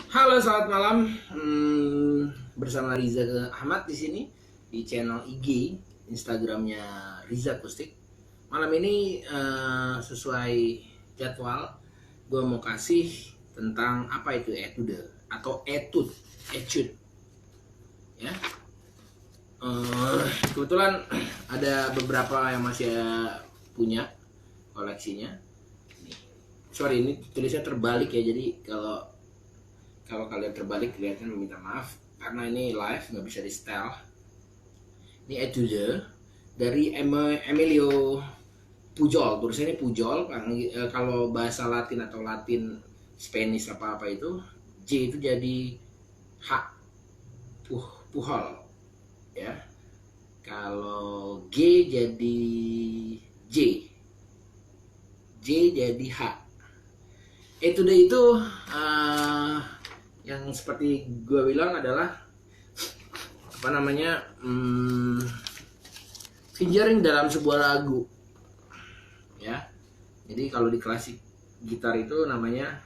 Halo, selamat malam. Bersama Riza Ahmad di sini di channel IG, Instagramnya Riza Akustik. Malam ini sesuai jadwal, gue mau kasih tentang apa itu etude atau etude, ya. Kebetulan ada beberapa yang masih punya koleksinya. Sorry, ini tulisnya terbalik ya, jadi kalau kalian terbalik kelihatan, meminta maaf karena ini live nggak bisa di setel. Ini etude dari Emilio Pujol, tulisannya Pujol. Kalau bahasa Latin atau Latin Spanish apa itu, J itu jadi H, Pujol ya. Kalau G jadi J, J jadi H. Etude itu yang seperti gue bilang adalah apa namanya, fingering dalam sebuah lagu ya. Jadi kalau di klasik gitar itu namanya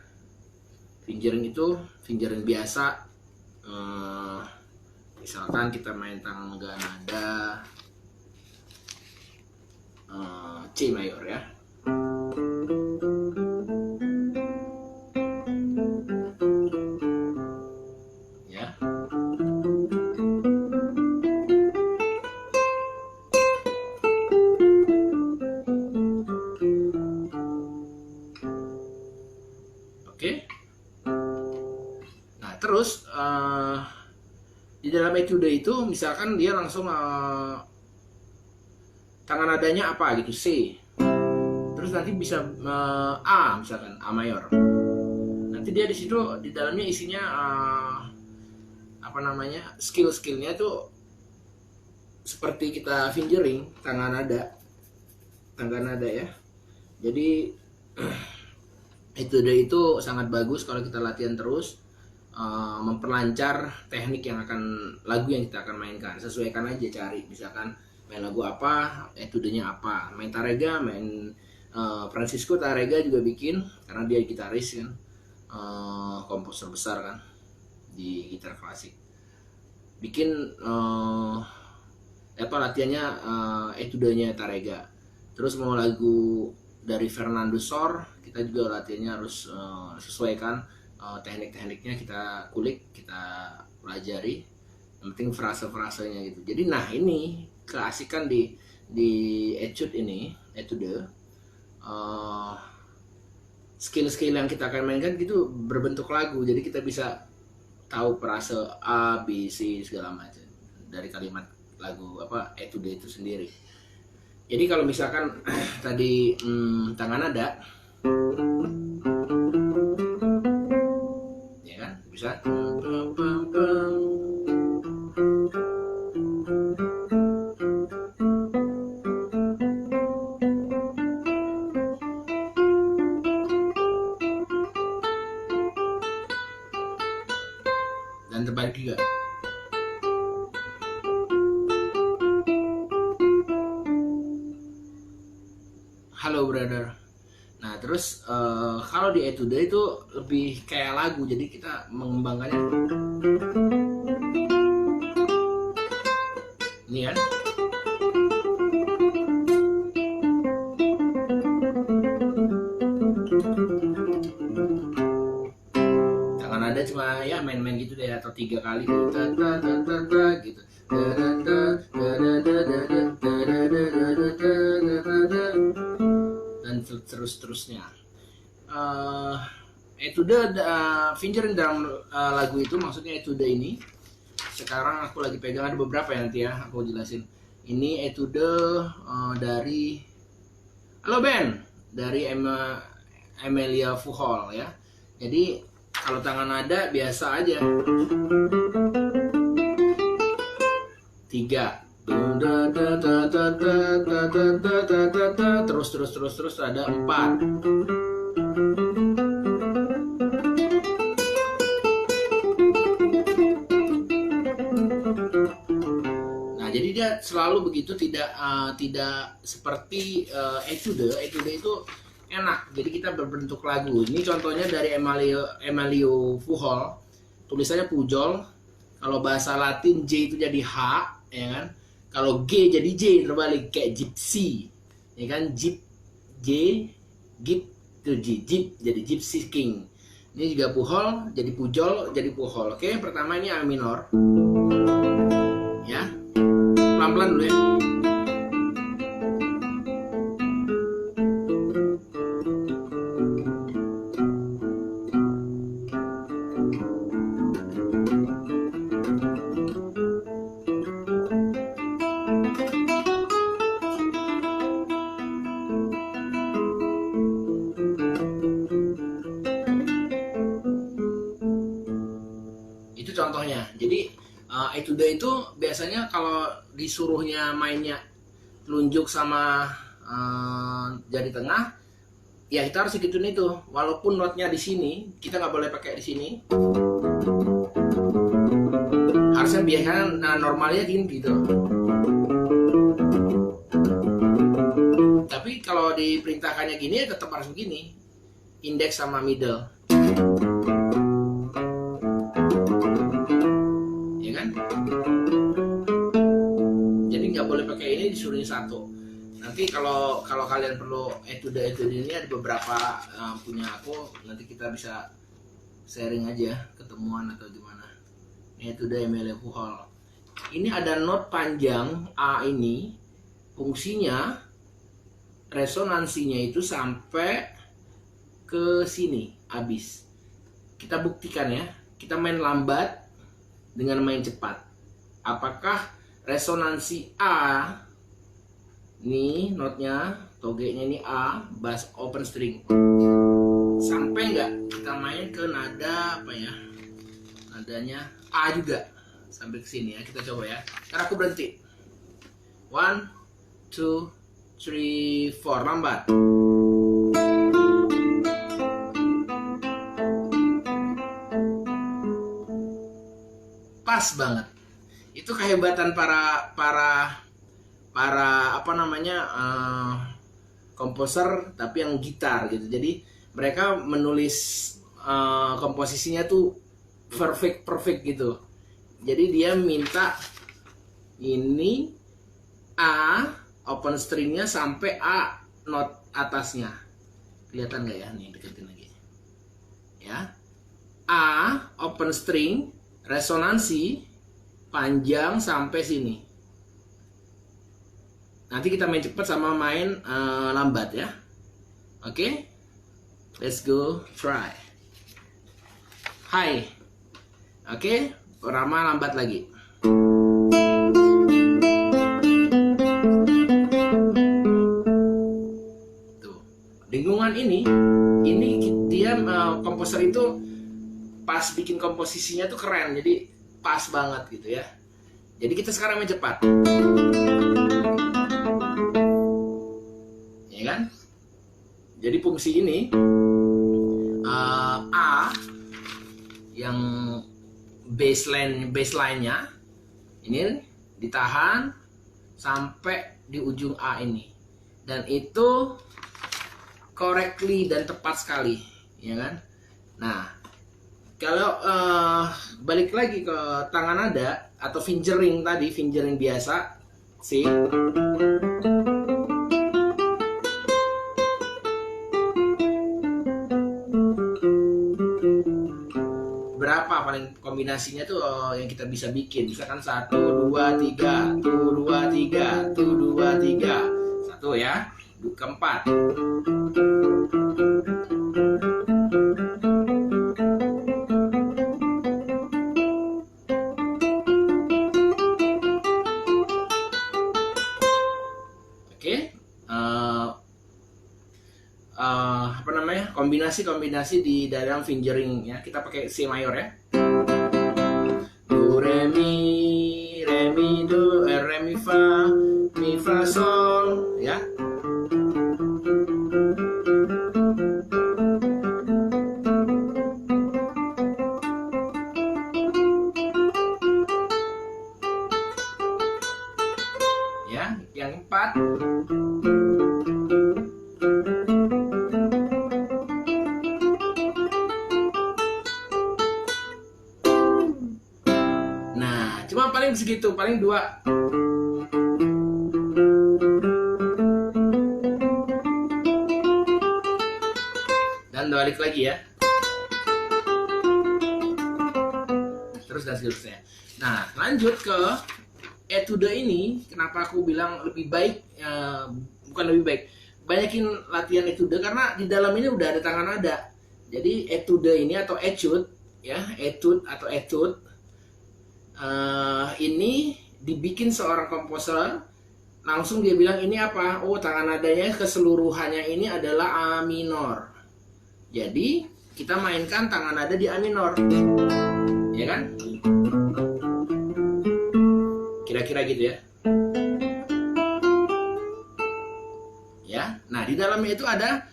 fingering, itu fingering biasa. Misalkan kita main tangga nada C mayor ya. Oke. Nah, terus di dalam etude itu misalkan dia langsung tangan nadanya apa gitu, C. Terus nanti bisa A, misalkan A mayor. Nanti dia di situ di dalamnya isinya apa namanya, skill-skillnya tuh seperti kita fingering tangga nada ya. Jadi etude itu sangat bagus kalau kita latihan terus, memperlancar teknik yang lagu yang kita akan mainkan. Sesuaikan aja, cari misalkan main lagu apa, etudenya apa. Main Tarega, main Francisco Tarega juga bikin, karena dia gitaris kan, komposer besar kan di gitar klasik. Bikin latihannya etudenya Tarega. Terus mau lagu dari Fernando Sor, kita juga latihannya harus sesuaikan teknik-tekniknya, kita kulik, kita pelajari. Yang penting frase-frasenya gitu. Jadi nah, ini keasikan di etude, skill-skill yang kita akan mainkan gitu berbentuk lagu. Jadi kita bisa tahu frase A, B, C segala macam dari kalimat lagu etude itu sendiri. Jadi kalau misalkan tadi tangan nada, ya kan, bisa dan terbalik juga. Halo brother. Nah terus kalau di etude itu lebih kayak lagu, jadi kita mengembangkannya. Ini kan. Tangan nada cuma ya main-main gitu deh, atau 3 kali gitu. Gitu. Dan terus-terusnya. Etude fingering dalam lagu itu, maksudnya etude ini sekarang aku lagi pegang, ada beberapa ya, nanti ya aku jelasin. Ini etude dari halo Ben, dari Emilia Fuhol ya. Jadi kalau tangan nada biasa aja 3, terus ada 4. Nah, jadi dia selalu begitu, tidak seperti etude itu enak. Jadi kita berbentuk lagu. Ini contohnya dari Emilio Fuhol. tulisannya pujol. Kalau bahasa Latin J itu jadi H, ya kan? Kalau G jadi J terbalik kayak gypsy, ya kan? Gyp, J, gip itu Jeep jadi Gypsy King. Ini juga puhol jadi pujol jadi puhol. Oke, pertama ini A minor, ya, pelan-pelan dulu ya. Itu contohnya. Jadi etude itu biasanya kalau disuruhnya mainnya telunjuk sama jari tengah, ya kita harus segituin itu. Walaupun notnya di sini, kita nggak boleh pakai di sini. Harusnya biasanya normalnya gini gitu. Tapi kalau diperintahkannya gini, ya tetap harus begini. Index sama middle. Jadi nggak boleh pakai ini, disuruhnya satu. Nanti kalau kalian perlu etude ini ada beberapa punya aku, nanti kita bisa sharing aja ketemuan atau gimana. Ini etude ML Puhol. Ini ada not panjang A ini, fungsinya resonansinya itu sampai ke sini habis. Kita buktikan ya. Kita main lambat dengan main cepat. Apakah resonansi A ini notnya, togenya ini A, bass open string, sampai nggak kita main ke nada apa ya, nadanya A juga sampai ke sini ya. Kita coba ya. Ntar aku berhenti. 1, 2, 3, 4, lambat. Pas banget. Itu kehebatan para apa namanya komposer tapi yang gitar gitu. Jadi mereka menulis komposisinya tuh perfect gitu. Jadi dia minta ini A open stringnya sampai A not atasnya. Kelihatan nggak ya? Nih deketin lagi. Ya. A open string resonansi panjang sampai sini. Nanti kita main cepat sama main lambat ya. Oke, let's go try. Hai. Oke, pertama lambat lagi. Tuh, dengungan ini dia komposer itu pas bikin komposisinya tuh keren, jadi pas banget gitu ya. Jadi kita sekarang main cepat, ya kan? Jadi fungsi ini A yang baseline-nya ini ditahan sampai di ujung A ini, dan itu correctly dan tepat sekali, ya kan? Nah, kalau balik lagi ke tangan nada atau fingering tadi, fingering biasa sih. Berapa paling kombinasinya tuh yang kita bisa bikin? Misalkan 1, 2, 3, 1, 2, 3, 1, 2, 3, 1 ya, keempat. Apa namanya, kombinasi di dalam fingering ya. Kita pakai C mayor ya, do re mi do re mi fa sol ya. Ya, yang keempat. cuma paling segitu, paling 2. Dan balik lagi ya. Terus dan seterusnya. Nah, lanjut ke etude ini. Kenapa aku bilang lebih baik, bukan lebih baik, banyakin latihan etude karena di dalam ini udah ada tangan nada. Jadi etude ini atau etude ya, etude atau etude ini dibikin seorang komposer, langsung dia bilang ini apa? Oh, tangan nadanya keseluruhannya ini adalah A minor. Jadi kita mainkan tangan nada di A minor, ya kan? Kira-kira gitu ya. Ya, nah di dalamnya itu ada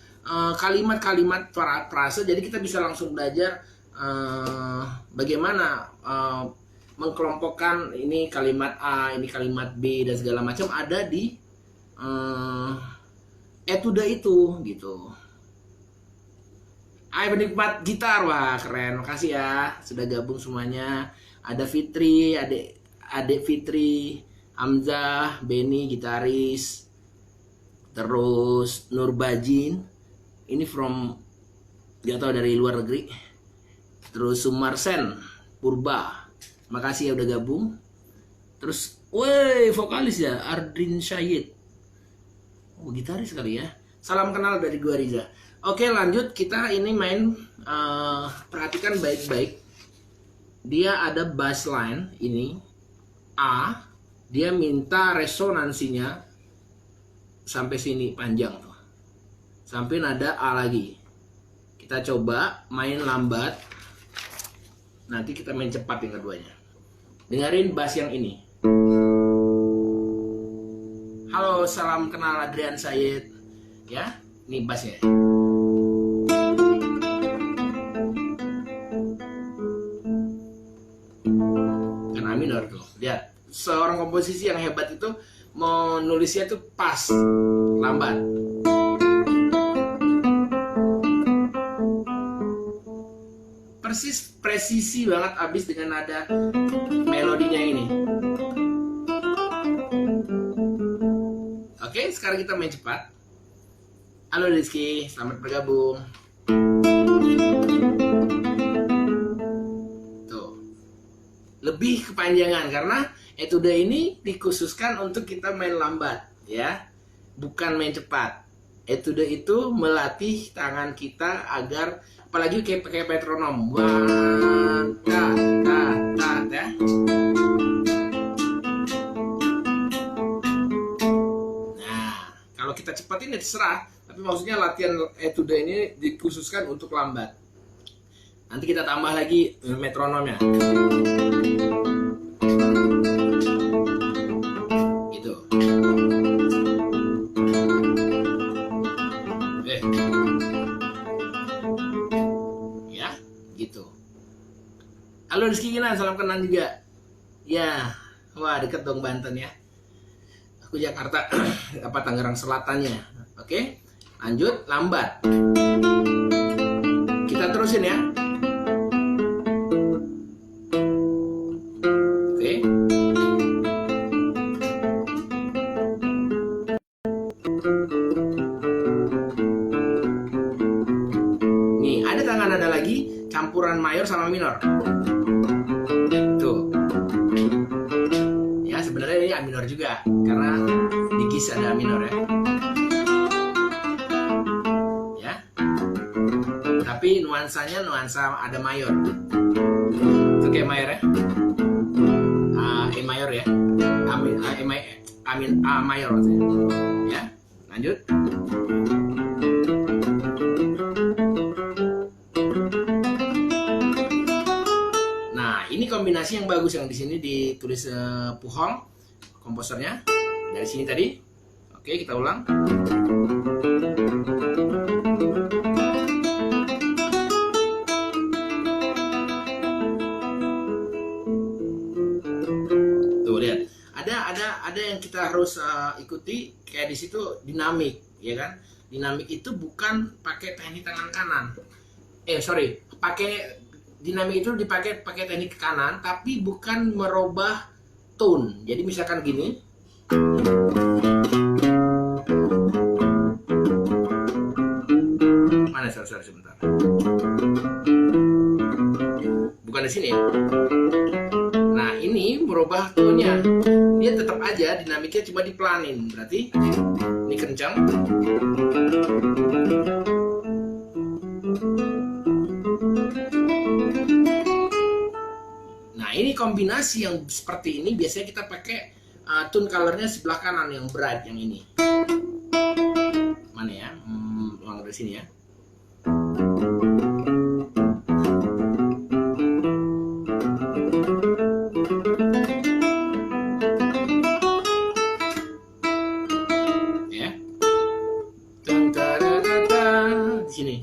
kalimat-kalimat frase, jadi kita bisa langsung belajar bagaimana mengkelompokkan ini kalimat A, ini kalimat B dan segala macam ada di etude itu gitu. Hai penikmat gitar, wah keren, makasih ya sudah gabung semuanya. Ada Fitri, adik Fitri, Hamzah, Benny gitaris, terus Nurbajin, ini from gak tahu dari luar negeri, terus Sumarsen, Purba, makasih ya udah gabung. Terus, woi vokalis ya, Ardin Syahid, oh gitaris kali ya. Salam kenal dari gua Riza. Oke lanjut, kita ini main, perhatikan baik-baik. Dia ada bass line ini A, dia minta resonansinya sampai sini panjang tuh, sampai nada A lagi. Kita coba main lambat, nanti kita main cepat yang keduanya. Dengerin bass yang ini. Halo, salam kenal Adrian Syed ya, ini bassnya. Kan A minor tuh. Lihat, seorang komposisi yang hebat itu menulisnya tuh pas, lambat. Persis, presisi banget abis dengan nada melodinya ini. Oke, sekarang kita main cepat. Halo Rizky, selamat bergabung. Tuh, lebih kepanjangan karena etude ini dikhususkan untuk kita main lambat ya, bukan main cepat. Etude itu melatih tangan kita agar, apalagi kayak pakai metronom, one, ta, ta, ta, ya. Nah, kalau kita cepatin ya terserah, tapi maksudnya latihan etude ini dikhususkan untuk lambat. Nanti kita tambah lagi metronomnya. Gitu. Ya, gitu. Halo Rizky Kinan, salam kenal juga. Ya, wah deket dong Banten ya. Aku Jakarta, apa Tangerang Selatannya. Oke, lanjut lambat. Kita terusin ya. Oke. Nih, ada tangan nada lagi, campuran mayor sama minor. Tuh. Ya, sebenarnya ini A minor juga, karena di gis ada A minor ya. Ya. Tapi nuansanya nuansa ada mayor. Itu kayak mayor ya. E mayor ya. A mayor maksudnya. Ya, lanjut. Nah, ini kombinasi yang bagus yang di sini ditulis Puhong komposernya dari sini tadi. Oke, kita ulang. Tuh lihat, ada yang kita harus ikuti, kayak di situ dinamik, ya kan? Dinamik itu bukan pakai teknik tangan kanan. Pakai dinamik itu pakai teknik ke kanan, tapi bukan merubah tone. Jadi misalkan gini, mana sorry sebentar, bukan di sini ya. Nah ini merubah tone-nya, dia tetap aja dinamiknya cuma dipelanin, berarti ini kencang. Nah ini kombinasi yang seperti ini biasanya kita pakai tone colornya sebelah kanan yang bright, yang ini. Mana ya? Ulang dari sini ya. Ya. Di sini.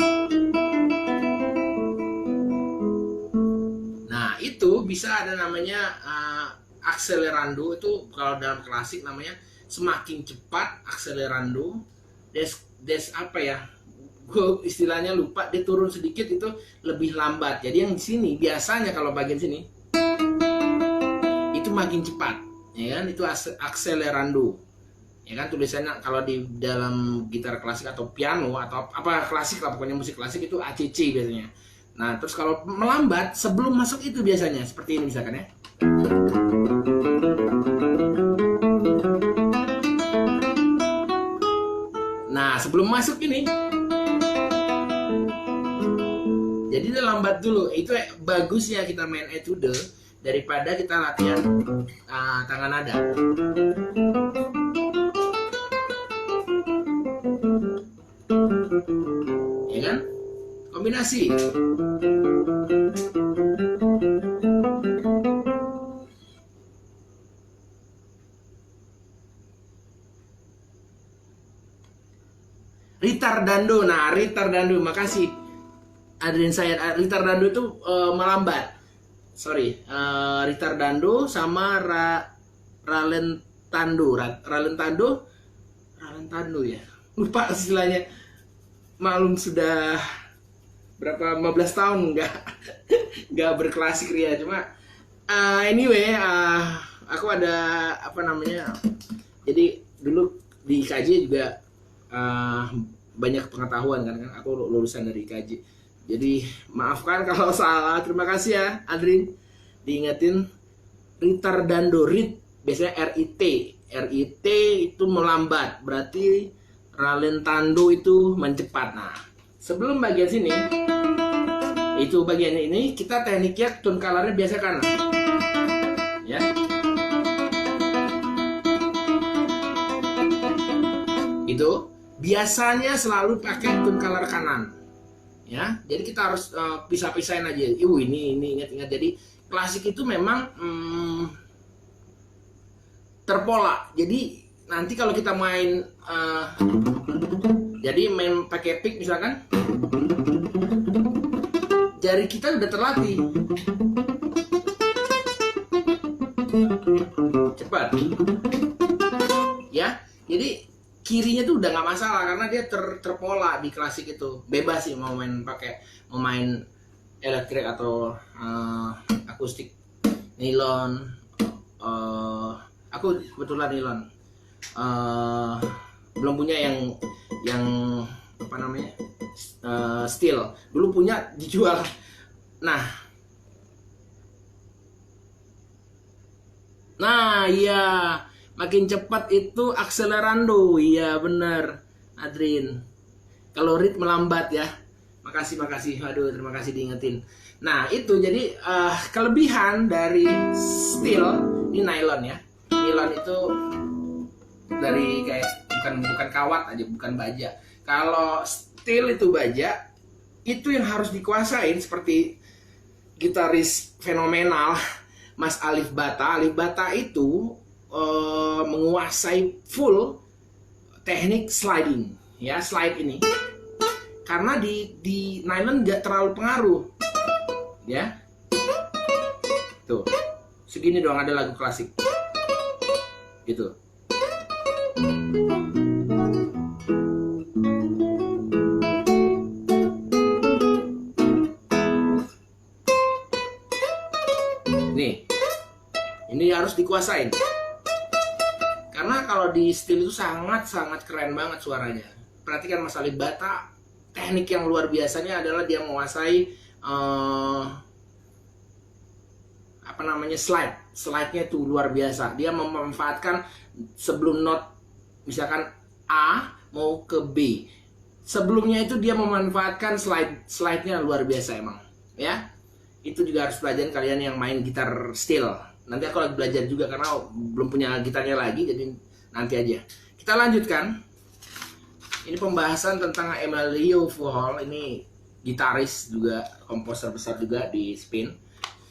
Nah itu bisa ada namanya accelerando, itu kalau dalam klasik namanya semakin cepat accelerando, des apa ya, gue istilahnya lupa, dia turun sedikit itu lebih lambat. Jadi yang di sini biasanya kalau bagian sini itu makin cepat, ya kan, itu accelerando, ya kan, tulisannya kalau di dalam gitar klasik atau piano atau apa klasik lah, pokoknya musik klasik itu ACC biasanya. Nah terus kalau melambat sebelum masuk itu biasanya seperti ini misalkan ya. Nah sebelum masuk ini, jadi dia lambat dulu. Itu bagusnya kita main etude daripada kita latihan tangan nada. Ya kan? Kombinasi. Ritardando. Nah, ritardando, makasih Adrian Sayed. Ritardando itu melambat. Sorry, ritardando sama ralentando. Ralentando ya. Lupa istilahnya. Malum sudah berapa 15 tahun nggak berklasik Ria. Cuma anyway, aku ada apa namanya. Jadi dulu di IKJ juga banyak pengetahuan kan aku lulusan dari IKJ. Jadi maafkan kalau salah. Terima kasih ya Adrin diingetin. Ritardando, biasanya RIT itu melambat, berarti ralentando itu mencepat. Nah sebelum bagian sini, itu bagian ini kita tekniknya tone colornya biasa kanan ya. Itu biasanya selalu pakai tone color kanan ya. Jadi kita harus pisah-pisahin aja. Ini ingat-ingat. Jadi klasik itu memang terpola. Jadi nanti kalau kita main jadi main pakai pick misalkan, jari kita udah terlatih cepat ya. Jadi kirinya tuh udah nggak masalah karena dia terpola. Di klasik itu bebas sih mau main elektrik atau akustik, nilon. Aku kebetulan nilon, belum punya yang apa namanya steel. Dulu punya dijual. Nah iya, makin cepat itu accelerando. Iya bener Adrin. Kalau rit melambat ya. Makasih. Aduh, terima kasih diingetin. Nah itu jadi kelebihan dari steel ini nylon ya. Nilon itu dari kayak bukan kawat aja, bukan baja. Kalau steel itu baja, itu yang harus dikuasain seperti gitaris fenomenal Mas Alif Bata. Alif Bata itu menguasai full teknik sliding ya, slide ini. Karena di nylon nggak terlalu pengaruh ya. Tuh, segini doang ada lagu klasik gitu. Nih, ini harus dikuasain. Karena kalau di steel itu sangat-sangat keren banget suaranya. Perhatikan Mas Alif Ba Ta, teknik yang luar biasanya adalah dia menguasai slide-nya itu luar biasa. Dia memanfaatkan sebelum not misalkan A mau ke B, sebelumnya itu dia memanfaatkan slide-nya luar biasa emang, ya. Itu juga harus pelajarin kalian yang main gitar steel. Nanti aku lagi belajar juga karena belum punya gitarnya lagi, jadi nanti aja. Kita lanjutkan. Ini pembahasan tentang Emilio Fuhol. Ini gitaris juga, komposer besar juga di Spain.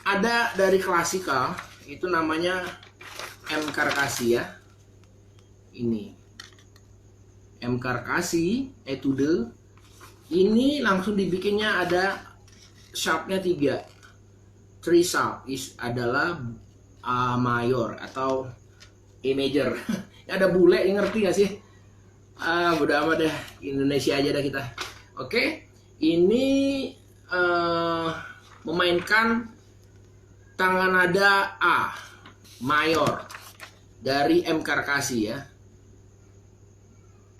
Ada dari klasikal, itu namanya M. Carcassi ya. Ini M. Carcassi Etude. Ini langsung dibikinnya ada sharpnya 3 sharp adalah A mayor atau E major. Ada bule yang ngerti gak sih? Bodo amat deh, Indonesia aja dah kita. Oke, ini memainkan tangan nada A mayor dari M. Carcassi ya.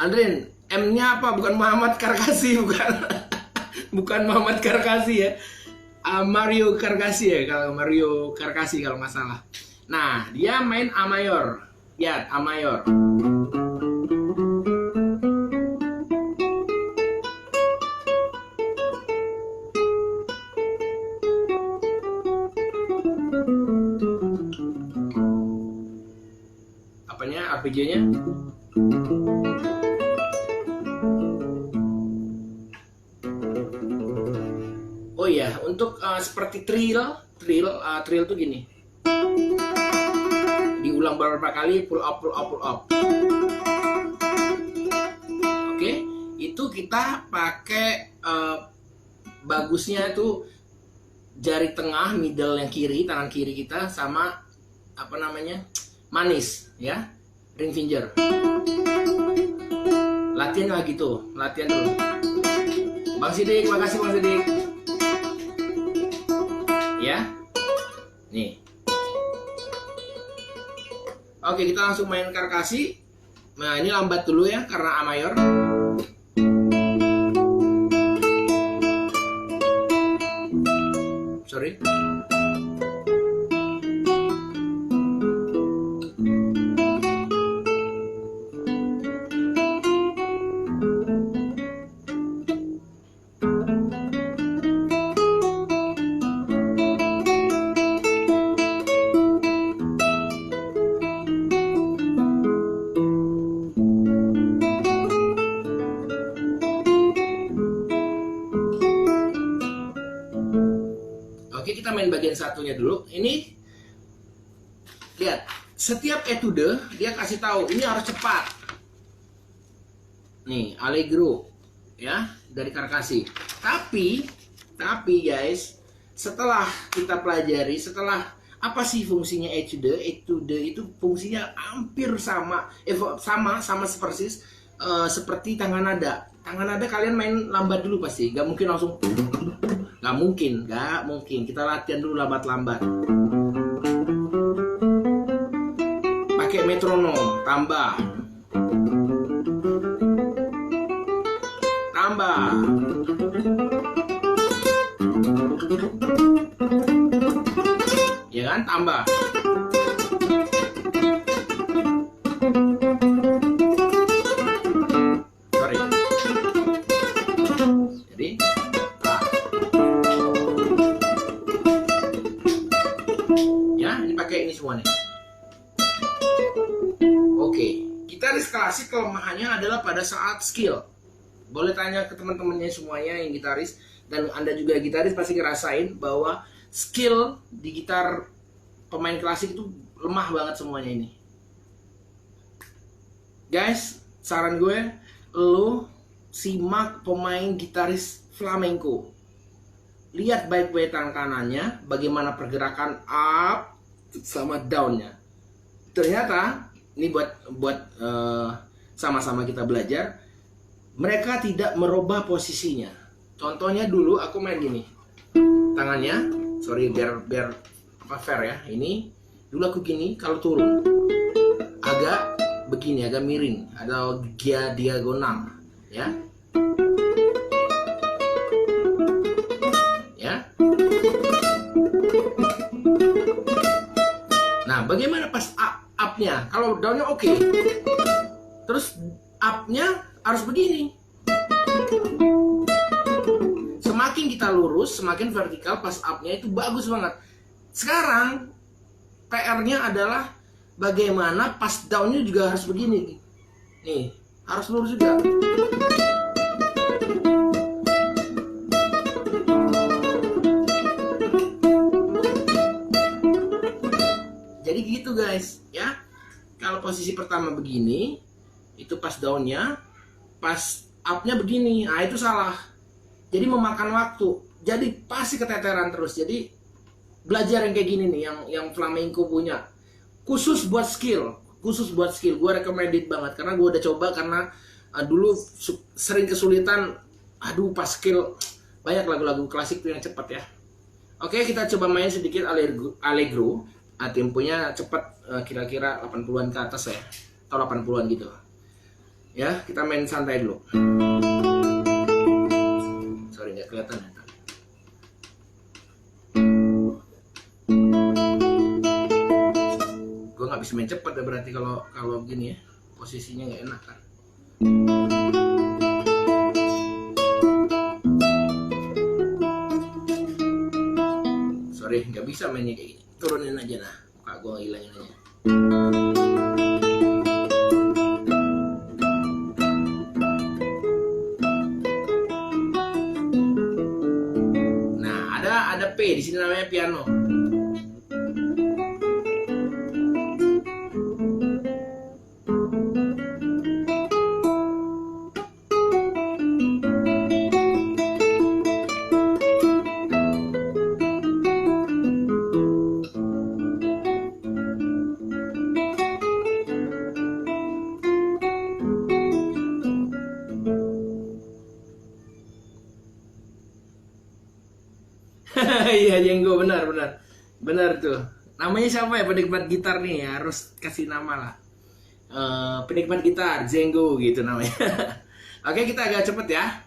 Andrin, M-nya apa? Bukan Muhammad Carcassi, bukan. Bukan Muhammad Carcassi ya. Mario Carcassi ya, kalau Mario Carcassi kalau nggak salah. Nah, dia main A mayor. Ya, A mayor. Apanya? arpeggio-nya? Oh iya, untuk seperti trill tuh gini. Diulang beberapa kali, pull up. Oke, itu kita pakai bagusnya itu jari tengah, middle yang kiri, tangan kiri kita sama apa namanya? Manis, ya. Ring finger. Latihan lagi tuh, latihan dulu. Bang Sidik, makasih Bang Sidik. Ya, nih. Oke, kita langsung main Carcassi. Nah, ini lambat dulu ya karena A mayor. Sorry. Oke, kita main bagian satunya dulu. Ini lihat, setiap etude dia kasih tahu ini harus cepat. Nih, allegro ya dari Carcassi. Tapi guys, setelah kita pelajari, setelah apa sih fungsinya etude? Etude itu fungsinya hampir sama persis seperti tangan nada. Tangan nada kalian main lambat dulu pasti, gak mungkin langsung. Gak mungkin. Kita latihan dulu lambat-lambat. Pakai metronom, tambah. Ya kan, tambah. Sorry. Jadi pakai ini semua nih. Oke, gitaris klasik kelemahannya adalah pada saat skill. Boleh tanya ke teman-temannya semuanya yang gitaris, dan Anda juga gitaris pasti ngerasain bahwa skill di gitar pemain klasik itu lemah banget semuanya ini. Guys, saran gue, lo simak pemain gitaris flamenco. Lihat baik-baik tangan kanannya, bagaimana pergerakan up sama downnya. Ternyata ini buat sama-sama kita belajar. Mereka tidak merubah posisinya. Contohnya dulu aku main gini, tangannya, sorry biar apa fair ya. Ini dulu aku gini, kalau turun agak begini, agak miring atau diagonal ya. Ya. Nah, bagaimana pas up-nya? Kalau down-nya oke. Terus up-nya harus begini. Semakin kita lurus, semakin vertikal, pas up-nya itu bagus banget. Sekarang PR-nya adalah bagaimana pas down-nya juga harus begini. Nih, harus lurus juga. Jadi gitu guys, ya. Kalau posisi pertama begini, itu pas down-nya, pas up-nya begini. Nah, itu salah. Jadi memakan waktu. Jadi pasti keteteran terus. Jadi belajar yang kayak gini nih, yang flamenco punya. Khusus buat skill. Gue recommended banget karena gue udah coba, karena dulu sering kesulitan. Aduh, pas skill banyak lagu-lagu klasik tuh yang cepat ya. Oke, kita coba main sedikit allegro. Temponya cepat, kira-kira 80-an ke atas ya, atau 80-an gitu. Ya, kita main santai dulu. Sorry, nggak kelihatan ya. Gue nggak bisa main cepat ya, berarti kalau begini ya, posisinya nggak enak kan. Sorry, nggak bisa mainnya kayak gini. Turunin aja, nah muka gue ngilangin aja. Nah, ada P di sini, namanya piano. Iya, Jenggo, benar tuh. Namanya siapa ya penikmat gitar nih? Harus kasih nama lah. Penikmat gitar Jenggo gitu namanya. Oke, kita agak cepet ya.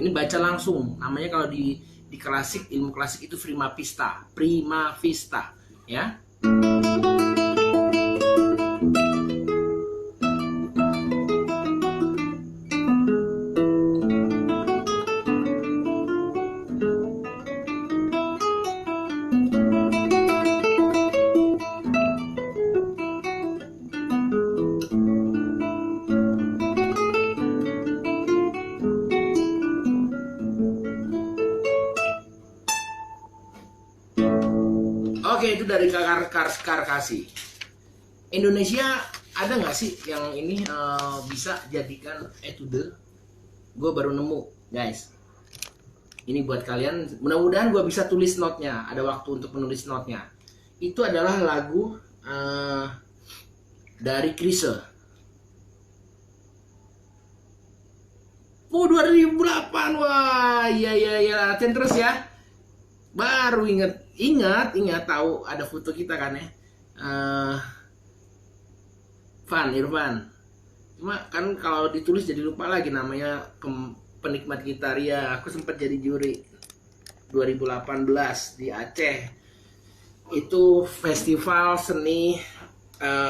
Ini baca langsung. Namanya kalau di klasik, ilmu klasik itu prima vista, ya. Oke, itu dari Karkasi. Indonesia ada nggak sih yang ini bisa jadikan etude? Gue baru nemu, guys. Ini buat kalian. Mudah-mudahan gue bisa tulis notnya. Ada waktu untuk menulis notnya. Itu adalah lagu dari Chrisye. Oh, 2008. Wah, iya, latihan terus ya. Baru ingat tahu ada foto kita kan ya. Irfan. Cuma kan kalau ditulis jadi lupa lagi namanya, penikmat gitar ya. Aku sempat jadi juri 2018 di Aceh. Itu festival seni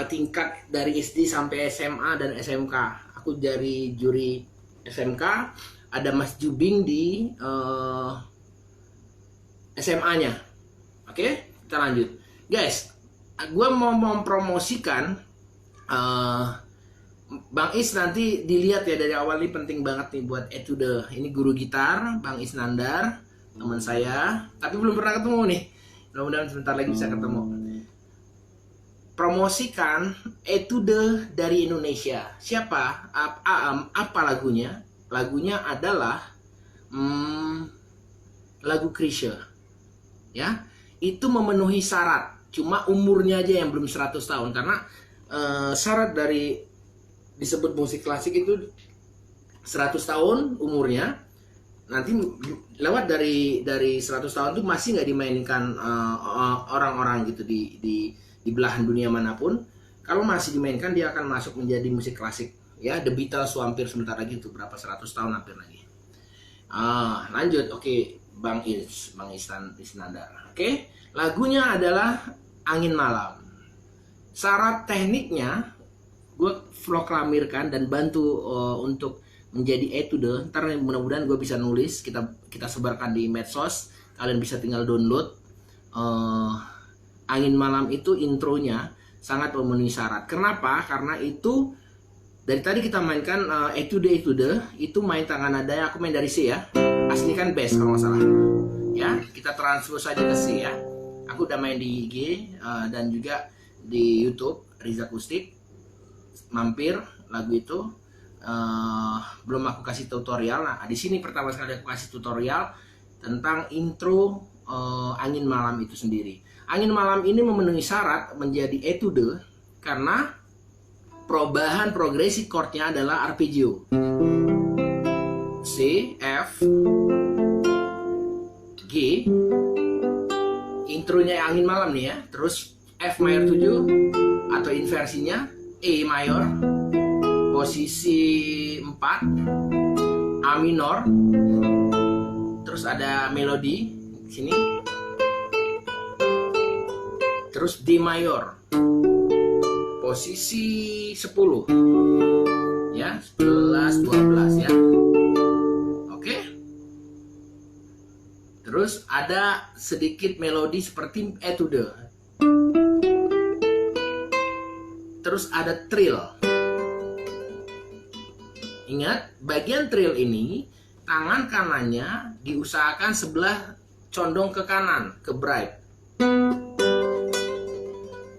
tingkat dari SD sampai SMA dan SMK. Aku dari juri SMK, ada Mas Jubing di SMA-nya. Oke, kita lanjut. Guys, gue mau mempromosikan Bang Is, nanti dilihat ya dari awal, ini penting banget nih buat etude. Ini guru gitar Bang Isnandar, teman saya, tapi belum pernah ketemu nih. Mudah-mudahan sebentar lagi bisa ketemu. Promosikan etude dari Indonesia. Siapa? Apa lagunya? Lagunya adalah lagu Chrisye. Ya, itu memenuhi syarat. Cuma umurnya aja yang belum 100 tahun. Karena syarat dari disebut musik klasik itu 100 tahun umurnya. nanti lewat dari 100 tahun tuh masih nggak dimainkan orang-orang gitu di belahan dunia manapun. Kalau masih dimainkan, dia akan masuk menjadi musik klasik ya. The Beatles hampir sebentar lagi tuh, berapa 100 tahun hampir lagi. Lanjut, oke. Bang Isnandar. Oke, lagunya adalah Angin Malam. Syarat tekniknya gue proklamirkan dan bantu untuk menjadi etude. Ntar mudah-mudahan gue bisa nulis, kita sebarkan di medsos, kalian bisa tinggal download. Angin Malam itu intronya sangat memenuhi syarat. Kenapa? Karena itu dari tadi kita mainkan etude itu main tangan nada, aku main dari C ya. Asli kan bass kalau nggak salah. Ya, kita transfer saja ke C ya. Aku udah main di IG dan juga di YouTube Riza Akustik. Mampir lagu itu. Belum aku kasih tutorial. Nah, di sini pertama sekali aku kasih tutorial tentang intro Angin Malam itu sendiri. Angin Malam ini memenuhi syarat menjadi etude karena perubahan progresi chordnya adalah arpeggio. C, F, G, intronya Angin Malam nih ya. Terus F mayor 7 atau inversinya E mayor, posisi 4, A minor, terus ada melodi sini, terus D mayor, posisi 10 ya, 11, 12 ya. Oke. Terus ada sedikit melodi seperti etude. Terus ada trill. Ingat, bagian trill ini tangan kanannya diusahakan sebelah condong ke kanan, ke bright.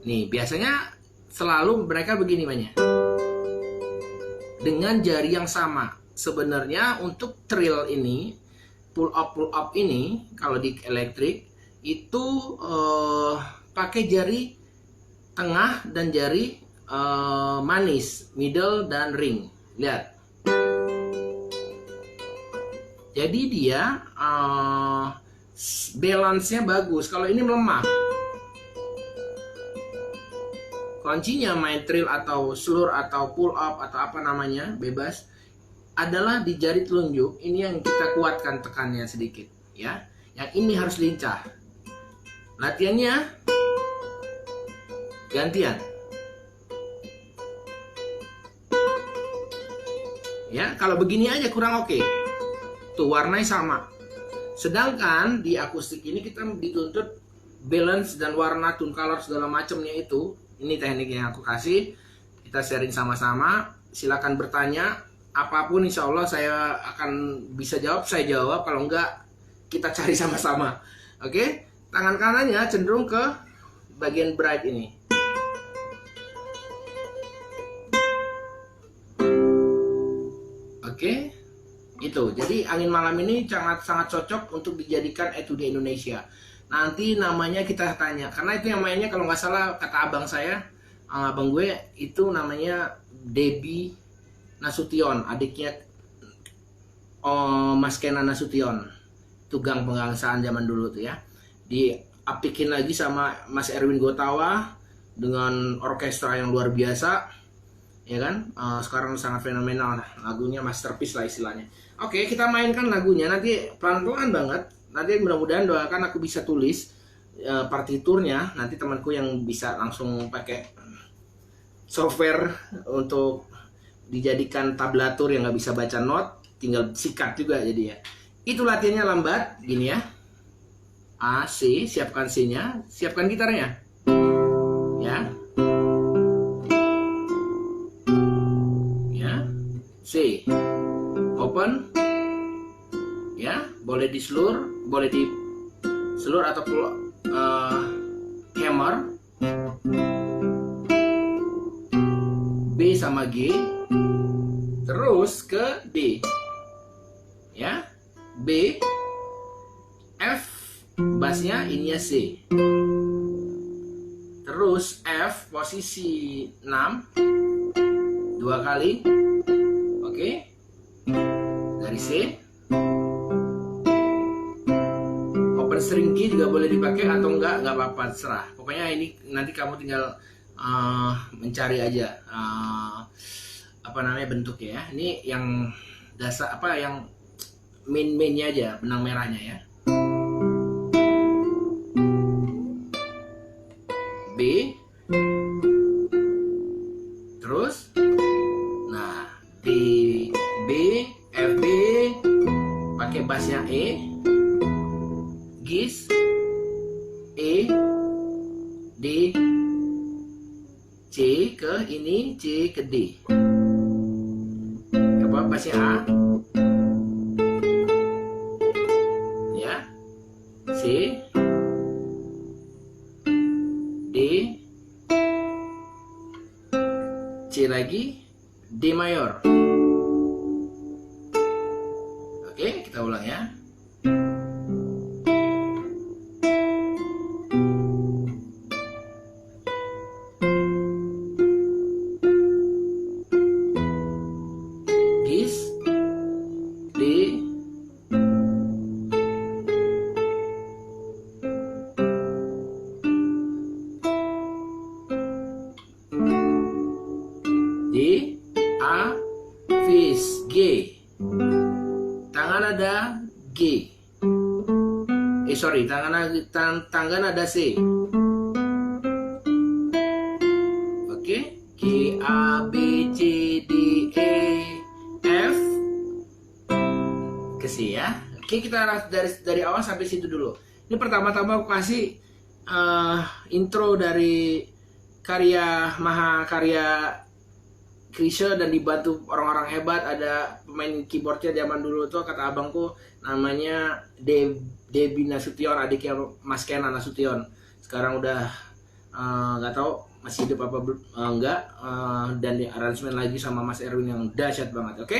Nih, biasanya selalu mereka begini mainnya. Dengan jari yang sama. Sebenarnya untuk trill ini, pull up ini, kalau di elektrik itu pakai jari tengah dan jari manis, middle dan ring. Lihat. Jadi dia balance-nya bagus. Kalau ini melemah. Kuncinya main trill atau slur atau pull up atau apa namanya, bebas, adalah di jari telunjuk. Ini yang kita kuatkan tekannya sedikit ya. Yang ini harus lincah. Latihannya gantian. Ya, kalau begini aja kurang oke. Tuh warnanya sama. Sedangkan di akustik ini kita dituntut balance dan warna, tone color segala macamnya itu. Ini teknik yang aku kasih. Kita sharing sama-sama. Silakan bertanya. Apapun insya Allah saya akan bisa jawab. Saya jawab. Kalau enggak, kita cari sama-sama. Oke? Tangan kanannya cenderung ke bagian bright ini. Oke? Itu. Jadi Angin Malam ini sangat cocok untuk dijadikan etude Indonesia. Nanti namanya kita tanya, karena itu yang mainnya kalau nggak salah kata abang saya, abang gue itu namanya Debbie Nasution, adiknya Mas Kenan Nasution, tugang pengangsaan zaman dulu tuh ya. Diapikin lagi sama Mas Erwin Gotawa dengan orkestra yang luar biasa, ya kan? Sekarang sangat fenomenal, lagunya masterpiece lah istilahnya. Oke, kita mainkan lagunya nanti pelan-pelan banget. Nanti mudah-mudahan doakan aku bisa tulis partiturnya. Nanti temanku yang bisa langsung pakai software untuk dijadikan tablatur yang nggak bisa baca not, tinggal sikat juga jadi ya. Itu latihannya lambat, gini ya. A, C, siapkan C-nya, siapkan gitarnya. Ya. Ya. C. Open. Ya, boleh di slur, boleh di slur atau hammer. B sama G, terus ke D. Ya, B, F, bassnya ininya C. Terus F posisi 6 2 kali. Oke. Dari C string key juga boleh dipakai atau enggak apa-apa, terserah. Pokoknya ini nanti kamu tinggal mencari aja apa namanya bentuknya ya. Ini yang dasar apa yang mainnya aja, benang merahnya ya. B, terus nah B, F, B pakai bassnya E, gis E, D, C ke ini, C ke D, apa bassnya A ya, C, D, C lagi, D mayor. Oke, kita ulang ya. Gis, D, D, A, fis, G. Tangan ada G. Tangan ada C. Oke, G, A, B, C, D, E, F ke C ya. Oke, kita dari awal sampai situ dulu. Ini pertama-tama aku kasih intro dari mahakarya Krisya dan dibantu orang-orang hebat. Ada pemain keyboardnya zaman dulu tuh, kata abangku namanya Debi Nasution, adiknya Mas Kenan Nasution. Sekarang udah nggak tahu masih hidup apa enggak, dan di aransemen lagi sama Mas Erwin yang dahsyat banget. Oke,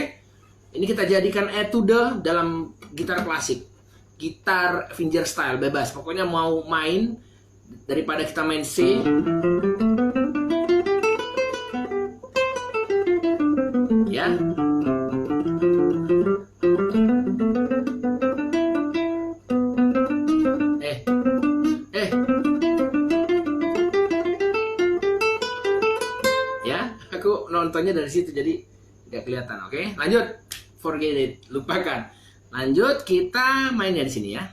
ini kita jadikan etude dalam gitar klasik, gitar fingerstyle bebas. Pokoknya mau main, daripada kita main C, ya. Ya, aku nontonnya dari situ jadi nggak kelihatan. Oke, lanjut. Forget it, lupakan. Lanjut, kita mainnya di sini ya.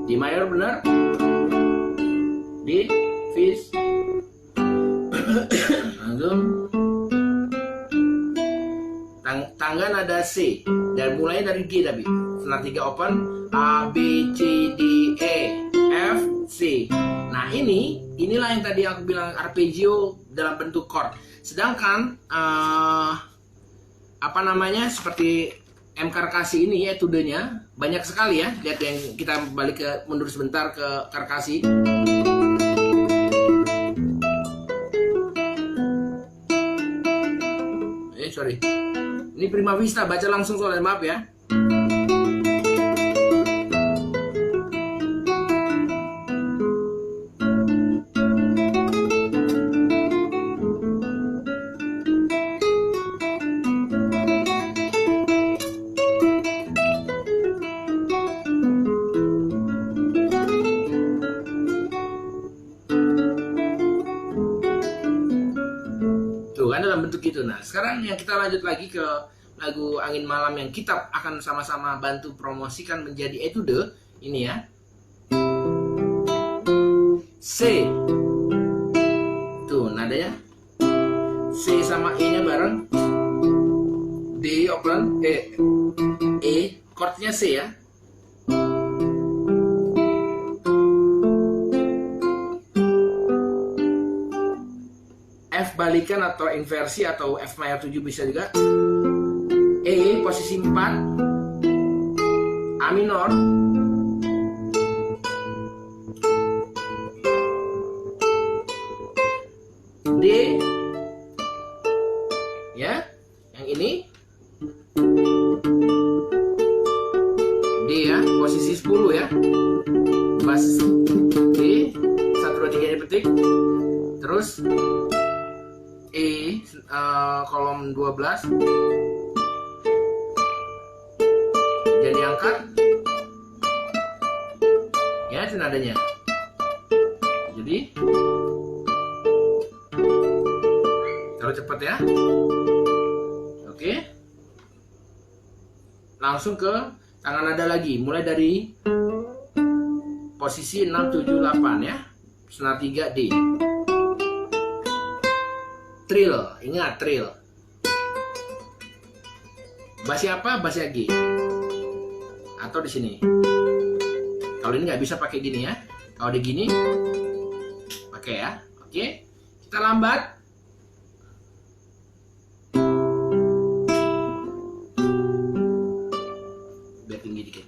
D mayor benar, D, fis, langsung tangan ada C dan mulai dari G tapi senar 3 open, A, B, C, D, E, F, C. Nah inilah yang tadi aku bilang arpeggio dalam bentuk chord. Sedangkan apa namanya seperti M Karkasi ini ya, etudenya banyak sekali ya. Lihat yang kita balik mundur sebentar ke Karkasi. Sorry. Ini Prima Vista, baca langsung soalnya, maaf ya. Dalam bentuk itu. Nah, sekarang yang kita lanjut lagi ke lagu Angin Malam yang kita akan sama-sama bantu promosikan menjadi etude ini ya. C. Tuh nadanya. C sama E-nya bareng. D open, E, chordnya C ya. F balikan atau inversi atau F mayor 7 bisa juga. E posisi 4, A minor, D ya, yang ini kolom 12. Jadi angkat. Ya, itu nadanya. Jadi taruh cepat ya. Oke. Langsung ke tangan nada lagi, mulai dari posisi 6 7 8 ya. Senar 3 D. Trill, ingat trill. Bassnya apa? Bassnya G. Atau di sini. Kalau ini nggak bisa pakai gini ya. Kalau di gini pakai ya. Oke. Kita lambat. Biar tinggi dikit.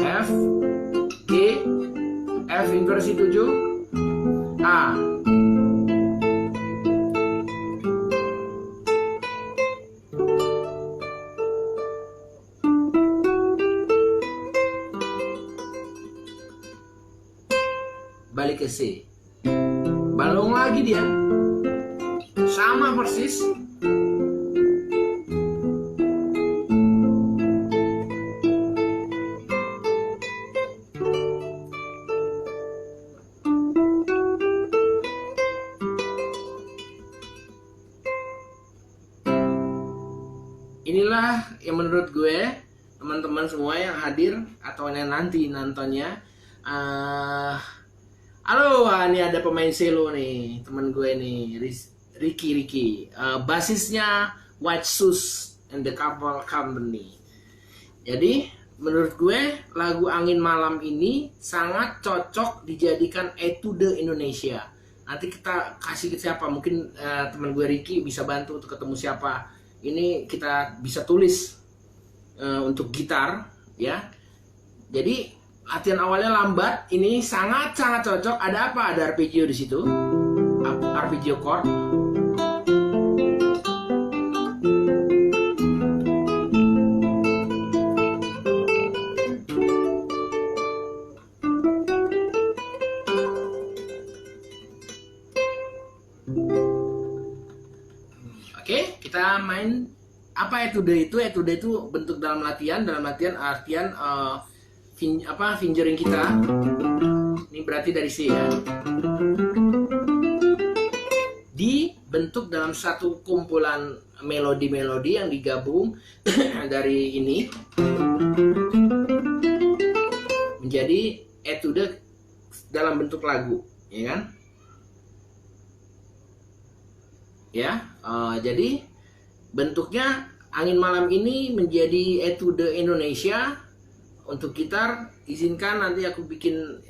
F, G, F inversi 7, A. Balik ke C. Balong lagi dia. Sama persis. Inilah yang menurut gue, teman-teman semua yang hadir atau yang nanti nontonnya. Halo, ini ada pemain cello nih, teman gue nih, Ricky. Basisnya White Shoes and the Couple Company. Jadi menurut gue lagu Angin Malam ini sangat cocok dijadikan etude Indonesia. Nanti kita kasih ke siapa? Mungkin teman gue Ricky bisa bantu untuk ketemu siapa. Ini kita bisa tulis untuk gitar ya. Jadi latihan awalnya lambat, ini sangat cocok. Ada apa? Ada arpeggio di situ. Arpeggio chord. Oke, kita main apa etude itu? Etude itu bentuk dalam latihan artian fingering kita. Ini berarti dari C ya. Dibentuk dalam satu kumpulan melodi-melodi yang digabung dari ini menjadi etude dalam bentuk lagu, ya kan? Ya, jadi bentuknya Angin Malam ini menjadi etude Indonesia untuk gitar. Izinkan nanti aku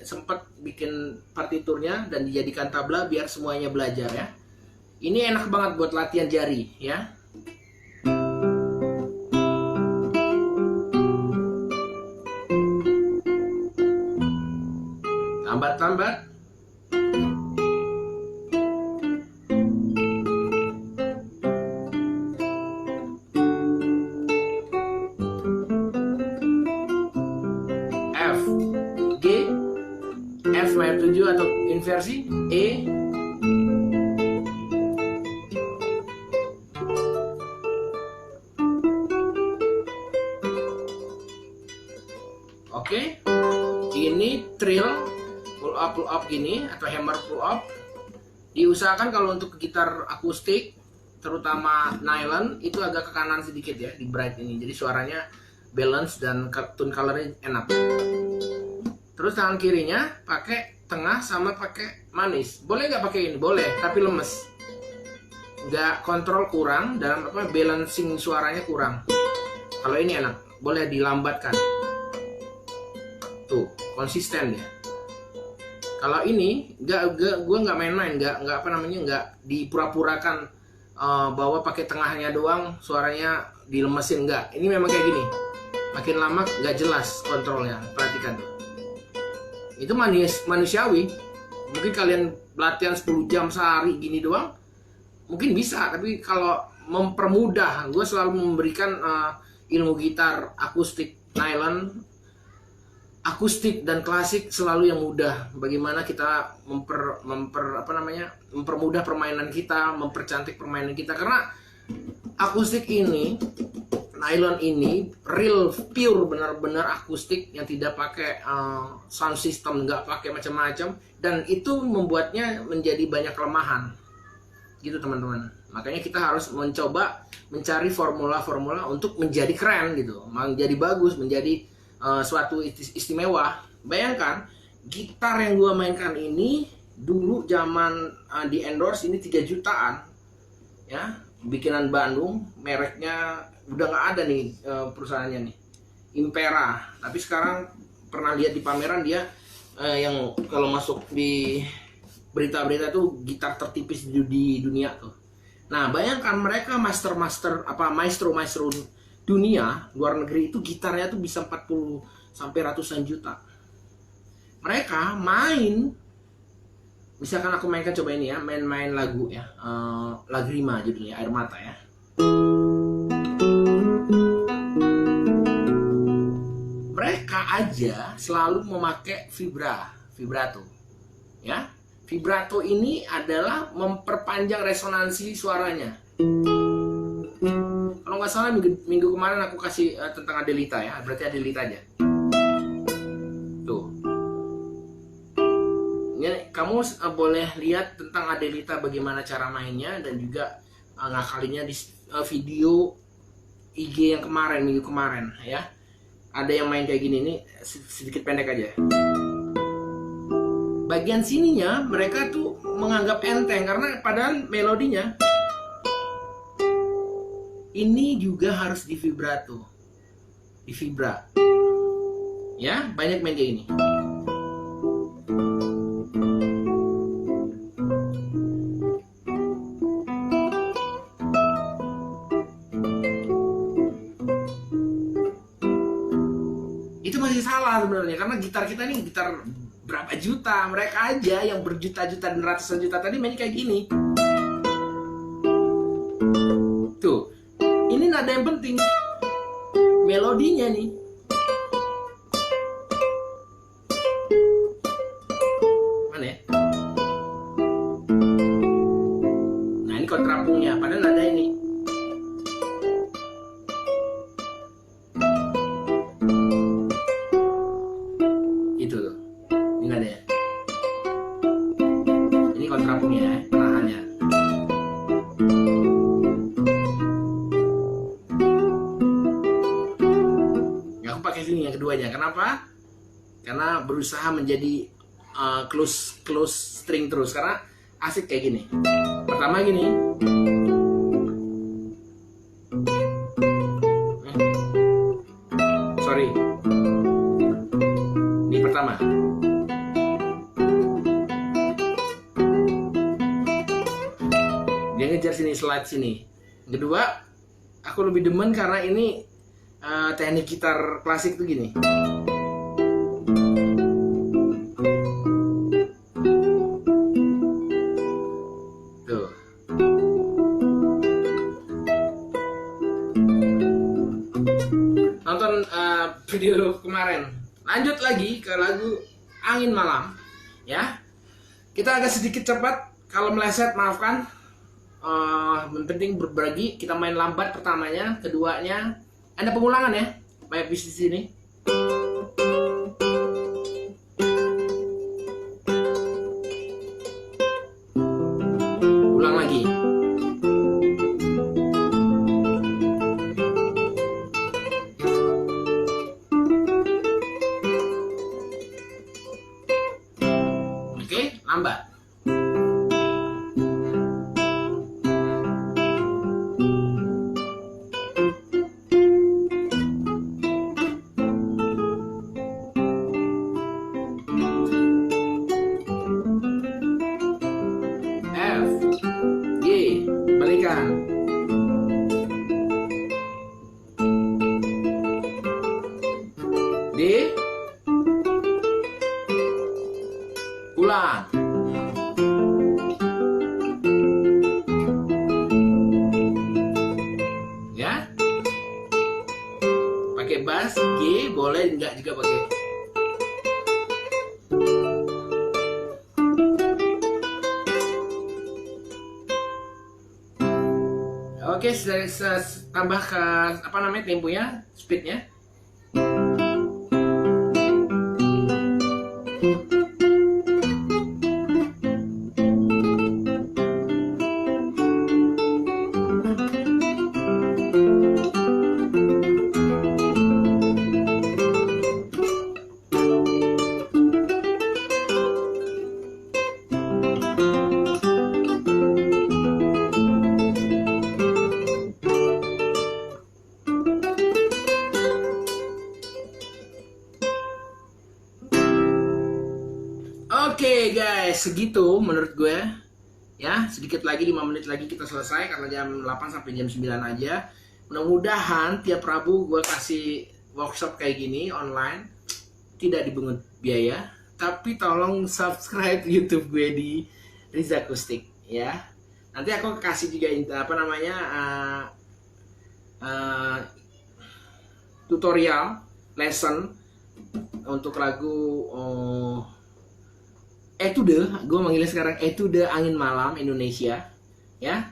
sempat bikin partiturnya dan dijadikan tabla biar semuanya belajar ya. Ini enak banget buat latihan jari ya. Lambat-lambat. F mayor 7 atau inversi E. Oke. Ini trill pull up gini atau hammer pull up. Diusahakan kalau untuk gitar akustik terutama nylon itu agak ke kanan sedikit ya di bright ini. Jadi suaranya balance dan tone colornya enak. Terus tangan kirinya pakai tengah sama pakai manis. Boleh nggak pakai ini? Boleh, tapi lemes. Nggak kontrol kurang dalam balancing suaranya kurang. Kalau ini enak, boleh dilambatkan. Tuh, konsisten ya. Kalau ini gue nggak main-main, nggak dipura-purakan bahwa pakai tengahnya doang suaranya dilemesin, nggak. Ini memang kayak gini. Makin lama nggak jelas kontrolnya. Perhatikan tuh. Itu manusiawi. Mungkin kalian latihan 10 jam sehari gini doang mungkin bisa, tapi kalau mempermudah, gue selalu memberikan ilmu gitar akustik nylon, akustik dan klasik selalu yang mudah. Bagaimana kita mempermudah permainan kita, mempercantik permainan kita, karena akustik ini, nylon ini real pure, benar-benar akustik yang tidak pakai sound system, nggak pakai macam-macam, dan itu membuatnya menjadi banyak kelemahan gitu teman-teman. Makanya kita harus mencoba mencari formula-formula untuk menjadi keren gitu, menjadi bagus, menjadi suatu istimewa. Bayangkan gitar yang gua mainkan ini dulu zaman di endorse ini 3 jutaan ya, bikinan Bandung, mereknya udah nggak ada nih perusahaannya nih, Impera. Tapi sekarang pernah lihat di pameran dia yang kalau masuk di berita-berita tuh gitar tertipis di dunia tuh. Nah, bayangkan mereka maestro dunia luar negeri itu gitarnya tuh bisa 40 sampai ratusan juta. Mereka main, misalkan aku mainkan, coba ini ya, main lagu ya, Lagrima judulnya, Air Mata ya. Mereka aja selalu memakai vibrato ya. Vibrato ini adalah memperpanjang resonansi suaranya. Kalau nggak salah minggu kemarin aku kasih tentang Adelita ya, berarti Adelita aja. Tuh. Ini kamu boleh lihat tentang Adelita bagaimana cara mainnya, dan juga ngakalinnya di video IG yang kemarin, minggu kemarin ya. Ada yang main kayak gini, nih sedikit pendek aja. Bagian sininya mereka tuh menganggap enteng karena padahal melodinya ini juga harus di vibrato, di vibra ya, banyak main kayak gini. Itu masih salah sebenarnya, karena gitar kita ini gitar berapa juta, mereka aja yang berjuta-juta dan ratusan juta tadi main kayak gini. Tuh, ini nada yang penting, melodinya nih. Mana ya? Nah, ini kontrapungnya, padahal nada ini. Itu tuh. Ini ada ya. Ini kontrapungnya, penahannya. Ya, aku pakai sini yang keduanya. Kenapa? Karena berusaha menjadi close string terus. Karena asik kayak gini. Pertama gini. Sorry. Ini pertama. Dia ngejar sini, slide sini. Kedua, aku lebih demen karena ini teknik gitar klasik tuh gini. Tuh. Nonton video kemarin. Lanjut lagi ke lagu Angin Malam ya. Kita agak sedikit cepat, kalau meleset maafkan. Yang penting berbagi. Kita main lambat pertamanya, keduanya ada pengulangan ya, kayak di sini. Ulang lagi. Oke, lambat. Balikan. D. Ulang. boleh enggak juga pakai. Oke, tambah ke apa namanya temponya, speednya. Oke guys, segitu menurut gue. Ya, sedikit lagi 5 menit lagi kita selesai karena jam 8 sampai jam 9 aja. Mudah-mudahan tiap Rabu gue kasih workshop kayak gini online. Tidak dibungut biaya, tapi tolong subscribe YouTube gue di Riza Akustik ya. Nanti aku kasih juga apa namanya tutorial lesson untuk lagu Etude, gue manggilnya sekarang Etude Angin Malam Indonesia ya.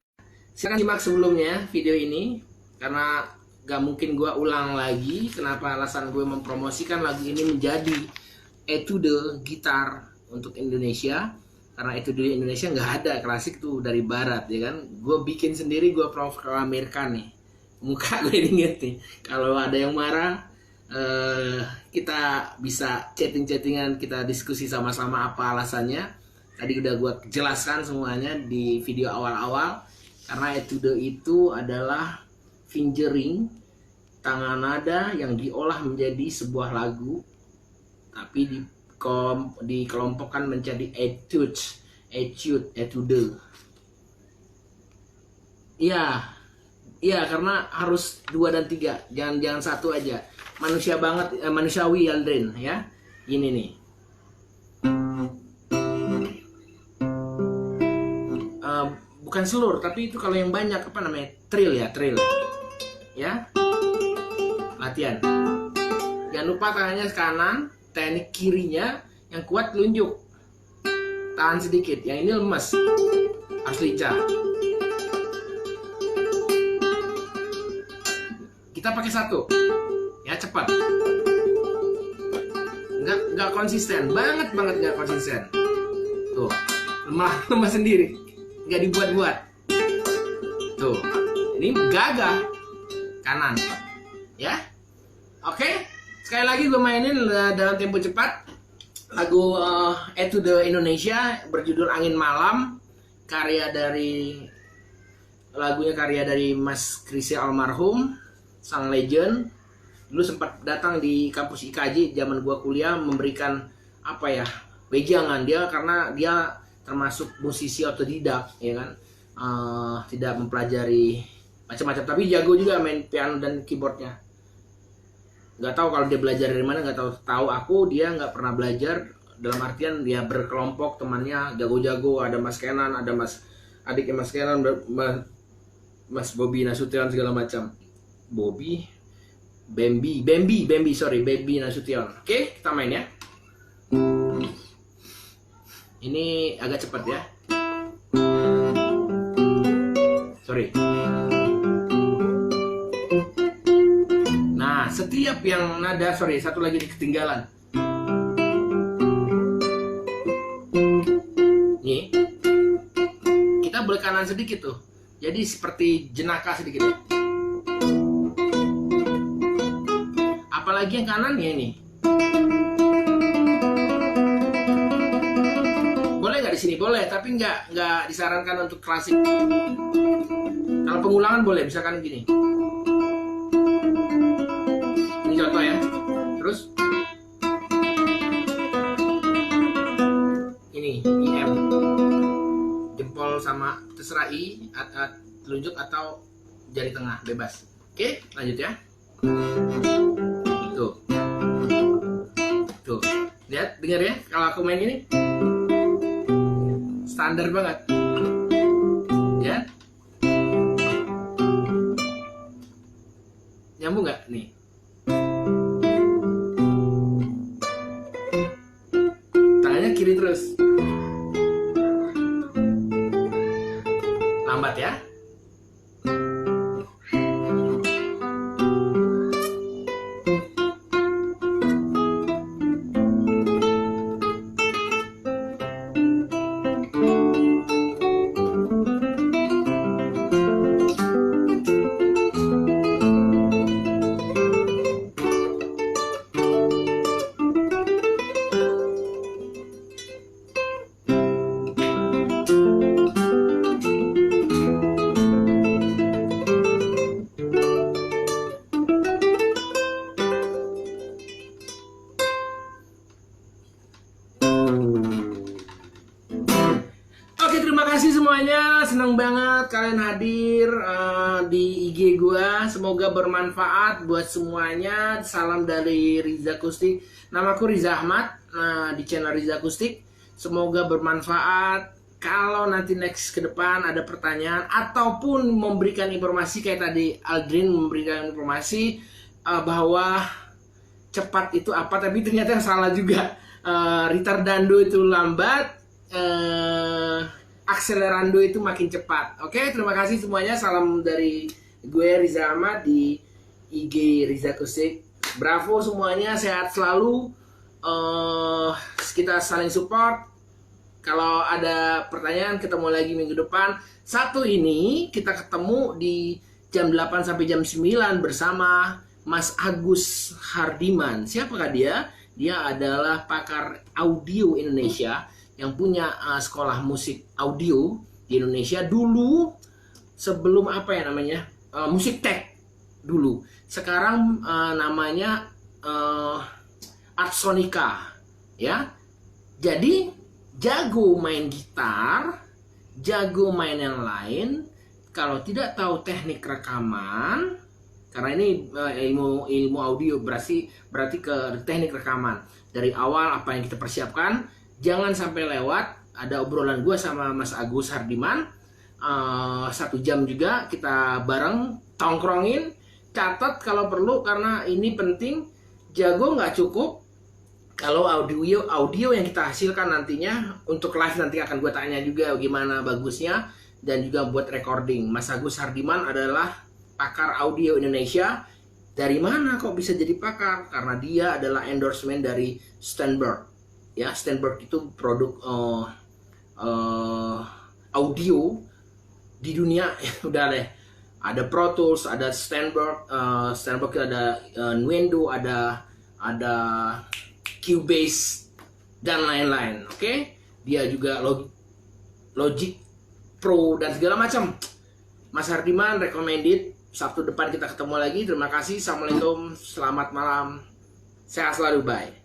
Silahkan simak sebelumnya video ini karena gak mungkin gue ulang lagi. Kenapa alasan gue mempromosikan lagu ini menjadi Etude gitar untuk Indonesia, karena Etude Indonesia nggak ada, klasik tuh dari barat ya kan. Gue bikin sendiri, gue proklamirkan nih, muka gue inget nih. Kalau ada yang marah, kita bisa chatting-chattingan, kita diskusi sama-sama apa alasannya. Tadi udah gue jelaskan semuanya di video awal-awal. Karena Etude itu adalah fingering, tangan nada yang diolah menjadi sebuah lagu, tapi dikelompokkan menjadi etude, etude. Iya, karena harus 2 dan 3, jangan satu aja. Manusia banget, manusiawi Aldrin ya. Ini nih. Bukan seluruh, tapi itu kalau yang banyak apa namanya? Trill ya. Latihan. Jangan lupa tangannya ke kanan, teknik kirinya yang kuat telunjuk. Tahan sedikit, yang ini lemes. Harus lincah. Kita pakai satu. Ya cepat. Nggak konsisten, banget nggak konsisten. Tuh, lemah sendiri. Nggak dibuat-buat. Tuh, ini gagah kanan. Ya, oke. Sekali lagi gue mainin dalam tempo cepat lagu Etude Indonesia berjudul Angin Malam, lagunya karya dari Mas Chrisye almarhum, sang legend. Dulu sempat datang di kampus IKJ zaman gua kuliah, memberikan apa ya, wejangan dia, karena dia termasuk musisi otodidak ya kan, tidak mempelajari macam-macam, tapi jago juga main piano dan keyboardnya. Nggak tahu kalau dia belajar dari mana, nggak tahu aku. Dia nggak pernah belajar, dalam artian dia berkelompok, temannya jago-jago, ada Mas Kenan, ada adiknya Mas Kenan, Mas Bobi Nasution segala macam. Bambi Nasution. Oke, kita main ya. Ini agak cepat ya. Sorry. Nah, setiap yang nada, satu lagi ketinggalan. Nih, kita boleh kanan sedikit tuh. Jadi seperti jenaka sedikit. Apalagi yang kanan ya ini. Boleh nggak di sini? Boleh, tapi nggak disarankan untuk klasik. Kalau pengulangan boleh, misalkan gini. Ini contoh ya. Terus ini IM, jempol sama terserah I, telunjuk atau jari tengah bebas. Oke, lanjut ya. Tuh, lihat, dengar ya. Kalau aku main ini standar banget ya. Nyambung nggak nih? terlambat ya. Terima kasih semuanya, senang banget kalian hadir di IG gua. Semoga bermanfaat buat semuanya. Salam dari Riza Akustik. Namaku Riza Ahmad, di channel Riza Akustik. Semoga bermanfaat. Kalau nanti next ke depan ada pertanyaan ataupun memberikan informasi kayak tadi Aldrin memberikan informasi bahwa cepat itu apa, tapi ternyata salah juga. Retardando itu lambat, akselerando itu makin cepat. Oke, terima kasih semuanya. Salam dari gue Riza Ahmad di IG Riza Akustik. Bravo semuanya, sehat selalu. Kita saling support. Kalau ada pertanyaan, ketemu lagi minggu depan. Sabtu ini kita ketemu di jam 8 sampai jam 9 bersama Mas Agus Hardiman. Siapakah dia? Dia adalah pakar audio Indonesia yang punya sekolah musik audio di Indonesia dulu, sebelum apa ya namanya, Musik Tech dulu. Sekarang namanya Artsonica ya. Jadi jago main gitar, jago main yang lain. Kalau tidak tahu teknik rekaman, karena ini ilmu audio, berarti ke teknik rekaman dari awal apa yang kita persiapkan. Jangan sampai lewat. Ada obrolan gue sama Mas Agus Hardiman 1 jam juga, kita bareng tongkrongin. Catat kalau perlu, karena ini penting. Jago nggak cukup. Kalau audio yang kita hasilkan nantinya untuk live, nanti akan gue tanya juga gimana bagusnya, dan juga buat recording. Mas Agus Hardiman adalah pakar audio Indonesia. Dari mana kok bisa jadi pakar? Karena dia adalah endorsement dari Steinberg. Ya, Steinberg itu produk audio di dunia. Udah deh, ada Pro Tools, ada Steinberg, ada Nuendo, ada Cubase dan lain-lain. Oke? Dia juga Logic Pro dan segala macam. Mas Hardiman recommended. Sabtu depan kita ketemu lagi. Terima kasih. Assalamualaikum, selamat malam, sehat selalu, bye.